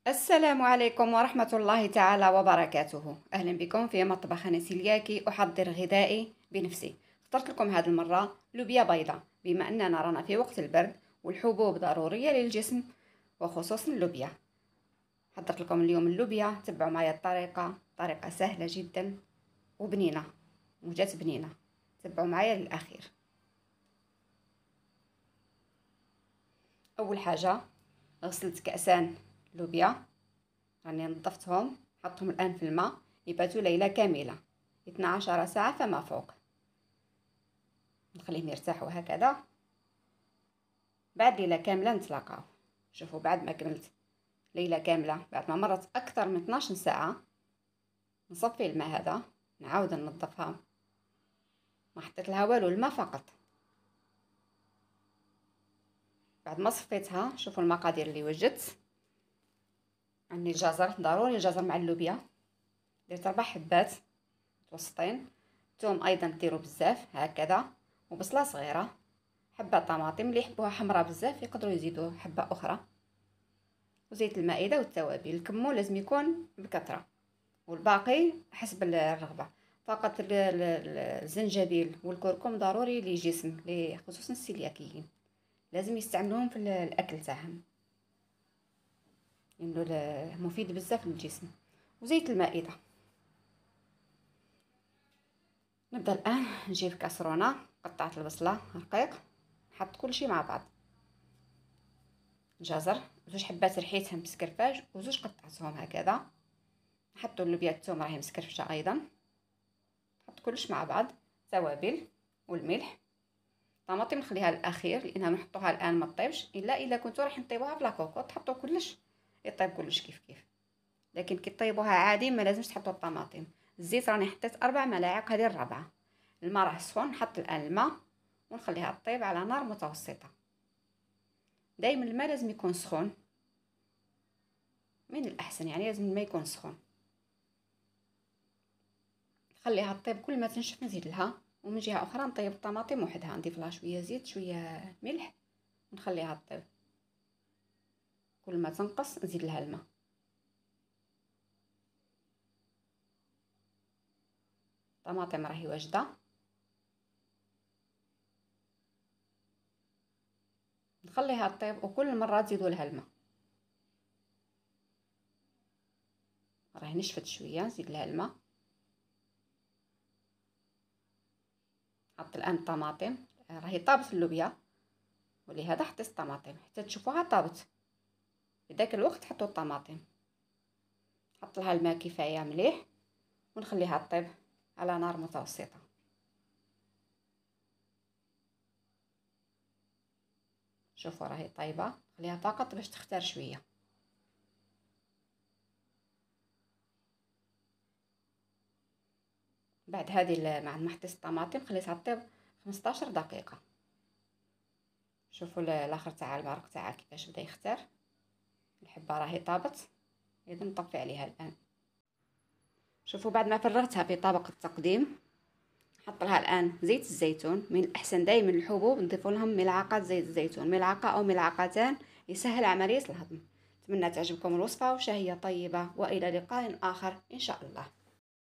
السلام عليكم ورحمة الله تعالى وبركاته. أهلا بكم في مطبخ نسيلياكي. أحضر غذائي بنفسي. اخترت لكم هذه المرة لوبيا بيضاء، بما أننا رانا في وقت البرد والحبوب ضرورية للجسم وخصوصا اللوبيا. حضرت لكم اليوم اللوبيا، تبعوا معي الطريقة، طريقة سهلة جدا وبنينة وجات بنينة. تبعوا معي للأخير. أول حاجة غسلت كأسان لوبيا، راني نظفتهم، حطهم الآن في الماء يباتوا ليلة كاملة 12 ساعة فما فوق. نخليهم يرتاحوا هكذا. بعد ليلة كاملة نتلاقاو. شوفوا بعد ما كملت ليلة كاملة، بعد ما مرت أكثر من 12 ساعة، نصفي الماء هذا، نعاود ننظفها. ما حطيت لها والو، الماء فقط. بعد ما صفيتها شوفوا المقادير اللي وجدت. عندي الجزر، ضروري الجزر مع اللوبيا، درت 4 حبات متوسطين. ثوم ايضا ديروا بزاف هكذا، وبصله صغيره، حبه طماطم اللي يحبوها حمراء بزاف يقدروا يزيدوا حبه اخرى، وزيت المائده والتوابل. الكمون لازم يكون بكثره والباقي حسب الرغبه. فقط الزنجبيل والكركم ضروري للجسم، خصوصا السيلياكيين لازم يستعملوهم في الاكل تاعهم، لانه مفيد بزاف للجسم. وزيت المائده. نبدا الان نجيب كاسرونه، قطعت البصله رقيق، نحط كل شيء مع بعض. جزر 2 حبات ريحتهم مسكرفاج و2 قطعتهم هكذا. نحطو اللوبيا، الثوم راهي مسكرفشه ايضا. نحط كلش مع بعض. توابل والملح. طماطم نخليها للاخير لانها نحطوها الان ما طيبش، الا اذا كنتو راح نطيبوها في لاكوكو تحطو كلش يطيب كلش كيف كيف. لكن كي طيبوها عادي ما لازمش تحطوا الطماطم. الزيت راني حطيت 4 ملاعق، هذه الرابعه. الماء راه سخون، نحط الان الماء ونخليها تطيب على نار متوسطه. دائما الماء لازم يكون سخون، من الاحسن يعني لازم الماء يكون سخون. نخليها تطيب، كل ما تنشف نزيد لها، ومن جهه اخرى نطيب الطماطم وحدها، نضيف لها شويه زيت شويه ملح ونخليها تطيب. كل ما تنقص نزيد لها الماء. الطماطم راهي واجده، نخليها تطيب وكل مره تزيدوا لها الماء. راهي نشفت شويه، نزيد لها الماء. حط الان الطماطم، راهي طابت اللوبيا ولهذا حطيت الطماطم حتى تشوفوها طابت. في ذاك الوقت حطوا الطماطم. حط لها الماء كفايه مليح ونخليها تطيب على نار متوسطه. شوفوا راهي طيبه، خليها فقط باش تختار شويه. بعد هذه مع ما حطيت الطماطم خليتها تطيب 15 دقيقه. شوفوا الاخر تاع المرق تاعها كيفاش بدا يختار. الحبه راهي طابت، اذا نطفي عليها الان. شوفوا بعد ما فرغتها في طبق التقديم، نحط لها الان زيت الزيتون. من الاحسن دائما الحبوب نضيف لهم ملعقه زيت الزيتون، ملعقه او ملعقتان، يسهل عمليه الهضم. اتمنى تعجبكم الوصفه وشهيه طيبه، والى لقاء اخر ان شاء الله.